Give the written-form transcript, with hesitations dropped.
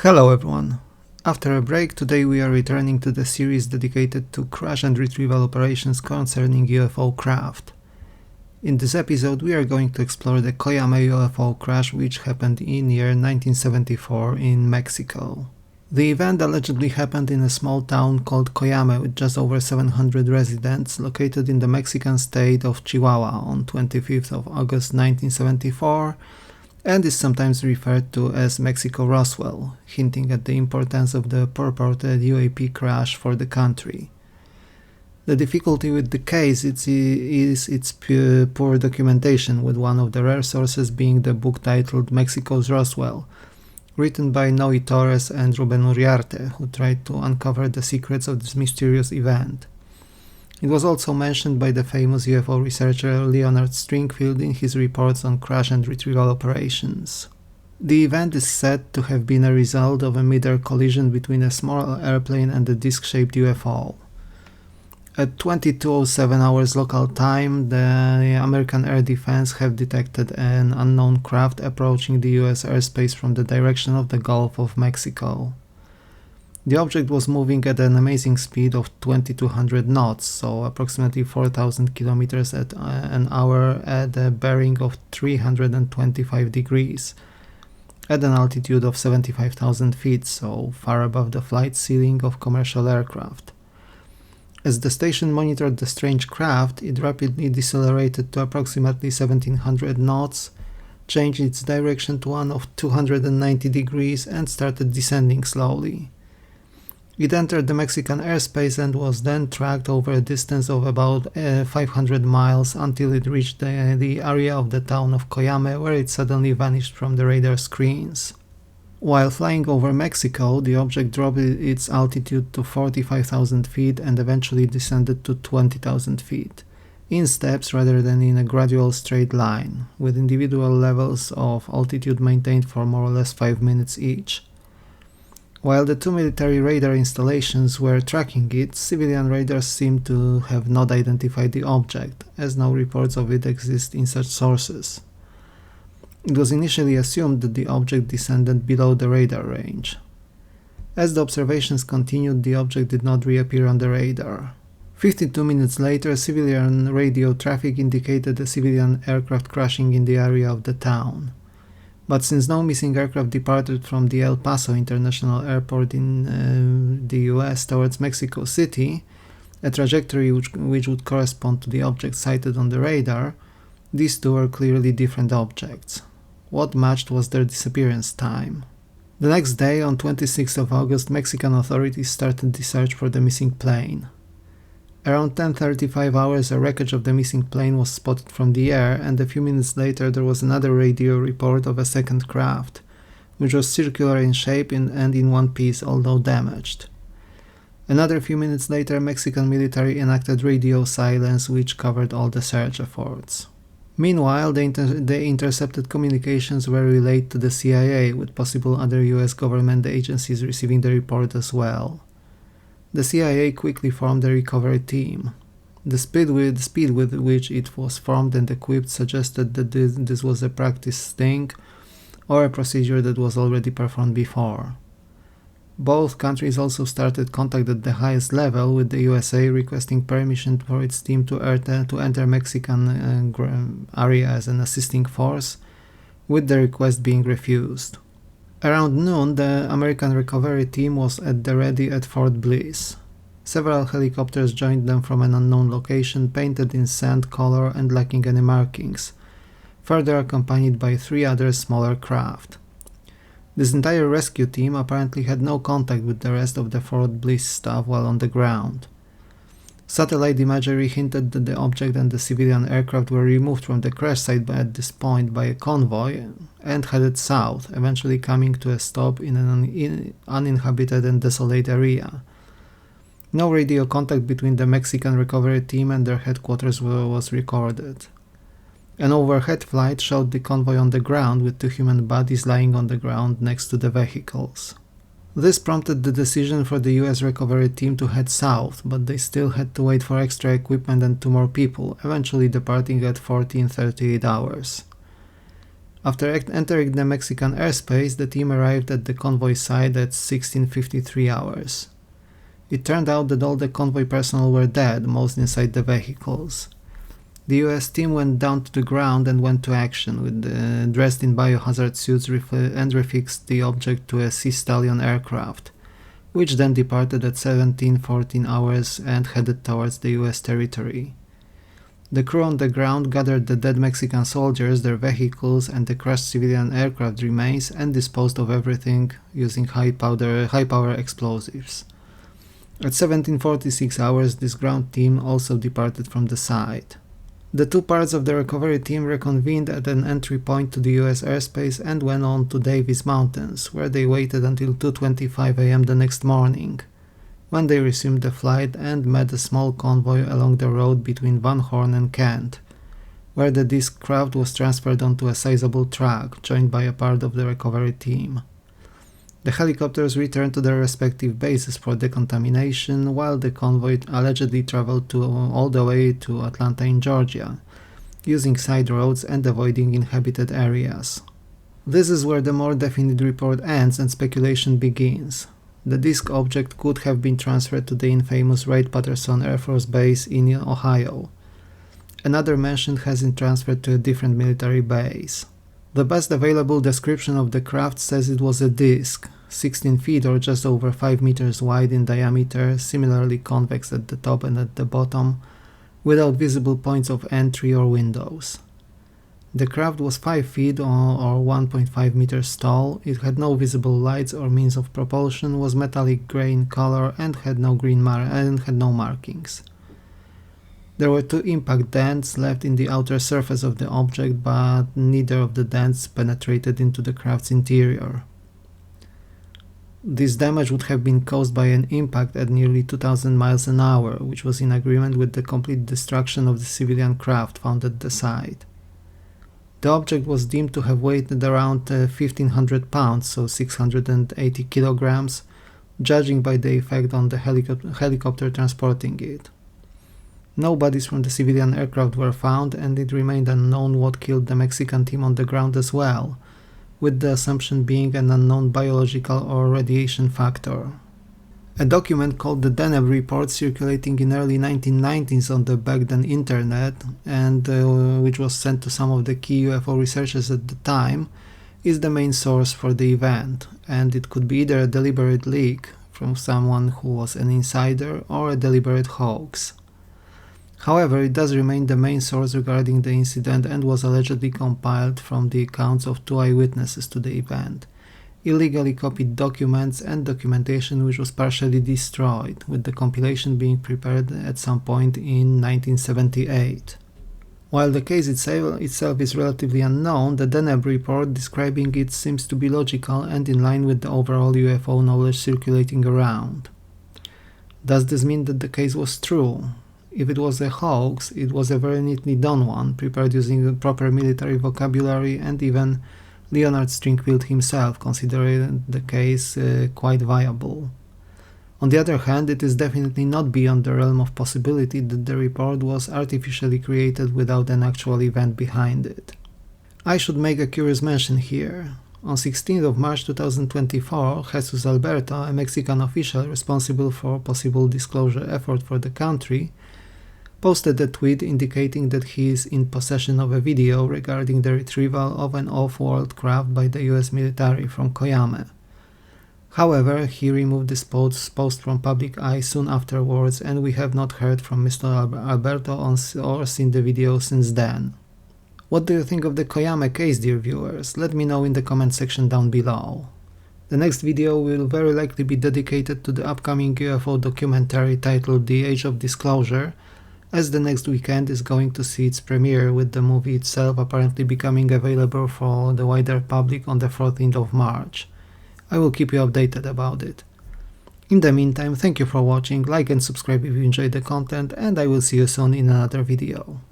Hello everyone! After a break, today we are returning to the series dedicated to crash and retrieval operations concerning UFO craft. In this episode we are going to explore the Coyame UFO crash which happened in year 1974 in Mexico. The event allegedly happened in a small town called Coyame with just over 700 residents located in the Mexican state of Chihuahua on 25th of August 1974 and is sometimes referred to as Mexico Roswell, hinting at the importance of the purported UAP crash for the country. The difficulty with the case is its poor documentation, with one of the rare sources being the book titled Mexico's Roswell, written by Noe Torres and Ruben Uriarte, who tried to uncover the secrets of this mysterious event. It was also mentioned by the famous UFO researcher Leonard Stringfield in his reports on crash and retrieval operations. The event is said to have been a result of a mid-air collision between a small airplane and a disc-shaped UFO. At 22:07 hours local time, the American Air Defense have detected an unknown craft approaching the US airspace from the direction of the Gulf of Mexico. The object was moving at an amazing speed of 2200 knots, so approximately 4000 kilometers an hour at a bearing of 325 degrees, at an altitude of 75,000 feet, so far above the flight ceiling of commercial aircraft. As the station monitored the strange craft, it rapidly decelerated to approximately 1700 knots, changed its direction to one of 290 degrees and started descending slowly. It entered the Mexican airspace and was then tracked over a distance of about 500 miles until it reached the area of the town of Coyame, where it suddenly vanished from the radar screens. While flying over Mexico, the object dropped its altitude to 45,000 feet and eventually descended to 20,000 feet, in steps rather than in a gradual straight line, with individual levels of altitude maintained for more or less 5 minutes each. While the two military radar installations were tracking it, civilian radars seem to have not identified the object, as no reports of it exist in such sources. It was initially assumed that the object descended below the radar range. As the observations continued, the object did not reappear on the radar. 52 minutes later, civilian radio traffic indicated a civilian aircraft crashing in the area of the town. But since no missing aircraft departed from the El Paso International Airport in the US towards Mexico City, a trajectory which would correspond to the object sighted on the radar, these two were clearly different objects. What matched was their disappearance time. The next day, on 26th of August, Mexican authorities started the search for the missing plane. Around 10:35 hours, a wreckage of the missing plane was spotted from the air, and a few minutes later there was another radio report of a second craft, which was circular in shape and in one piece, although damaged. Another few minutes later, Mexican military enacted radio silence, which covered all the search efforts. Meanwhile, the intercepted communications were relayed to the CIA, with possible other US government agencies receiving the report as well. The CIA quickly formed a recovery team. The speed with which it was formed and equipped suggested that this was a practice sting or a procedure that was already performed before. Both countries also started contact at the highest level, with the USA requesting permission for its team to enter Mexican area as an assisting force, with the request being refused. Around noon, the American recovery team was at the ready at Fort Bliss. Several helicopters joined them from an unknown location, painted in sand color and lacking any markings, further accompanied by 3 other smaller craft. This entire rescue team apparently had no contact with the rest of the Fort Bliss staff while on the ground. Satellite imagery hinted that the object and the civilian aircraft were removed from the crash site at this point by a convoy and headed south, eventually coming to a stop in an uninhabited and desolate area. No radio contact between the Mexican recovery team and their headquarters was recorded. An overhead flight showed the convoy on the ground, with 2 human bodies lying on the ground next to the vehicles. This prompted the decision for the US recovery team to head south, but they still had to wait for extra equipment and 2 more people, eventually departing at 14:38 hours. After entering the Mexican airspace, the team arrived at the convoy site at 16:53 hours. It turned out that all the convoy personnel were dead, most inside the vehicles. The US team went down to the ground and went to action, dressed in biohazard suits and refixed the object to a Sea Stallion aircraft, which then departed at 17:14 hours and headed towards the US territory. The crew on the ground gathered the dead Mexican soldiers, their vehicles, and the crushed civilian aircraft remains and disposed of everything using high-power explosives. At 17:46 hours, this ground team also departed from the site. The two parts of the recovery team reconvened at an entry point to the US airspace and went on to Davis Mountains, where they waited until 2:25 am the next morning, when they resumed the flight and met a small convoy along the road between Van Horn and Kent, where the disc craft was transferred onto a sizable truck, joined by a part of the recovery team. The helicopters returned to their respective bases for decontamination, while the convoy allegedly traveled all the way to Atlanta in Georgia, using side roads and avoiding inhabited areas. This is where the more definite report ends and speculation begins. The disk object could have been transferred to the infamous Wright-Patterson Air Force Base in Ohio. Another mention has been transferred to a different military base. The best available description of the craft says it was a disk, 16 feet or just over 5 meters wide in diameter, similarly convex at the top and at the bottom, without visible points of entry or windows. The craft was 5 feet or 1.5 meters tall, it had no visible lights or means of propulsion, was metallic grey in color and had no markings. There were 2 impact dents left in the outer surface of the object, but neither of the dents penetrated into the craft's interior. This damage would have been caused by an impact at nearly 2,000 miles an hour, which was in agreement with the complete destruction of the civilian craft found at the site. The object was deemed to have weighed around 1,500 pounds, so 680 kilograms, judging by the effect on the helicopter transporting it. No bodies from the civilian aircraft were found, and it remained unknown what killed the Mexican team on the ground as well, with the assumption being an unknown biological or radiation factor. A document called the Deneb Report, circulating in early 1990s on the back then internet, and which was sent to some of the key UFO researchers at the time, is the main source for the event, and it could be either a deliberate leak from someone who was an insider or a deliberate hoax. However, it does remain the main source regarding the incident and was allegedly compiled from the accounts of 2 eyewitnesses to the event, illegally copied documents and documentation which was partially destroyed, with the compilation being prepared at some point in 1978. While the case itself is relatively unknown, the Deneb report describing it seems to be logical and in line with the overall UFO knowledge circulating around. Does this mean that the case was true? If it was a hoax, it was a very neatly done one, prepared using the proper military vocabulary, and even Leonard Stringfield himself considered the case quite viable. On the other hand, it is definitely not beyond the realm of possibility that the report was artificially created without an actual event behind it. I should make a curious mention here. On 16th of March 2024, Jesus Alberto, a Mexican official responsible for possible disclosure effort for the country, posted a tweet indicating that he is in possession of a video regarding the retrieval of an off-world craft by the US military from Coyame. However, he removed this post from public eye soon afterwards, and we have not heard from Mr. Alberto or seen the video since then. What do you think of the Coyame case, dear viewers? Let me know in the comment section down below. The next video will very likely be dedicated to the upcoming UFO documentary titled The Age of Disclosure, as the next weekend is going to see its premiere, with the movie itself apparently becoming available for the wider public on the 14th of March. I will keep you updated about it. In the meantime, thank you for watching, like and subscribe if you enjoyed the content, and I will see you soon in another video.